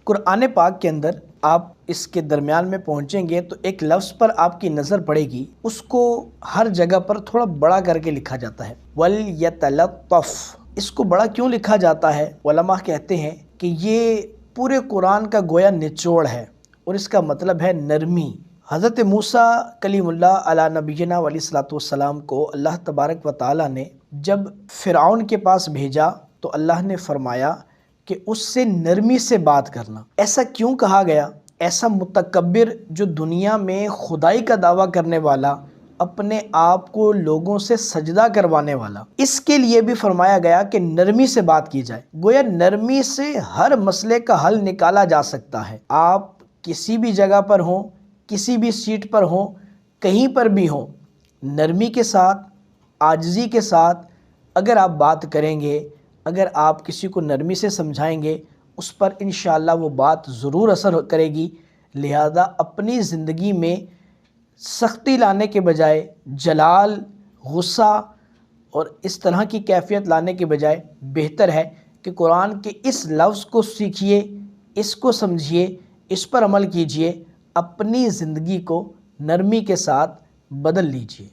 قرآن پاک کے اندر آپ اس کے درمیان میں پہنچیں گے تو ایک لفظ پر آپ کی نظر پڑے گی، اس کو ہر جگہ پر تھوڑا بڑا کر کے لکھا جاتا ہے، وَلْيَتَلَطَّفْ۔ اس کو بڑا کیوں لکھا جاتا ہے؟ علماء کہتے ہیں کہ یہ پورے قرآن کا گویا نچوڑ ہے اور اس کا مطلب ہے نرمی۔ حضرت موسیٰ کلیم اللہ علی نبینا علیہ الصلوۃ والسلام کو اللہ تبارک و تعالیٰ نے جب فرعون کے پاس بھیجا تو اللہ نے فرمایا کہ اس سے نرمی سے بات کرنا۔ ایسا کیوں کہا گیا؟ ایسا متکبر جو دنیا میں خدائی کا دعویٰ کرنے والا، اپنے آپ کو لوگوں سے سجدہ کروانے والا، اس کے لیے بھی فرمایا گیا کہ نرمی سے بات کی جائے۔ گویا نرمی سے ہر مسئلے کا حل نکالا جا سکتا ہے۔ آپ کسی بھی جگہ پر ہوں، کسی بھی سیٹ پر ہوں، کہیں پر بھی ہوں، نرمی کے ساتھ، عاجزی کے ساتھ اگر آپ بات کریں گے، اگر آپ کسی کو نرمی سے سمجھائیں گے، اس پر انشاءاللہ وہ بات ضرور اثر کرے گی۔ لہذا اپنی زندگی میں سختی لانے کے بجائے جلال، غصہ اور اس طرح کی کیفیت لانے کے بجائے بہتر ہے کہ قرآن کے اس لفظ کو سیکھیے، اس کو سمجھیے، اس پر عمل کیجیے، اپنی زندگی کو نرمی کے ساتھ بدل لیجیے۔